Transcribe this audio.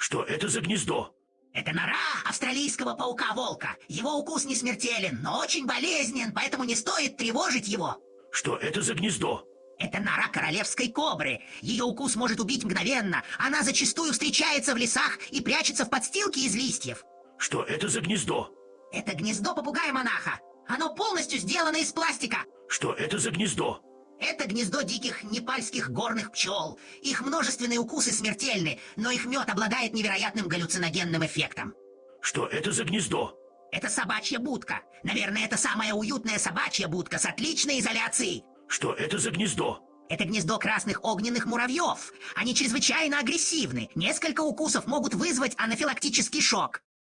Что это за гнездо? Это нора австралийского паука-волка. Его укус не смертелен, но очень болезнен, поэтому не стоит тревожить его. Что это за гнездо? Это нора королевской кобры. Ее укус может убить мгновенно. Она зачастую встречается в лесах и прячется в подстилке из листьев. Что это за гнездо? Это гнездо попугая-монаха. Оно полностью сделано из пластика. Что это за гнездо? Это гнездо диких непальских горных пчел. Их множественные укусы смертельны, но их мед обладает невероятным галлюциногенным эффектом. Что это за гнездо? Это собачья будка. Наверное, это самая уютная собачья будка с отличной изоляцией. Что это за гнездо? Это гнездо красных огненных муравьев. Они чрезвычайно агрессивны. Несколько укусов могут вызвать анафилактический шок.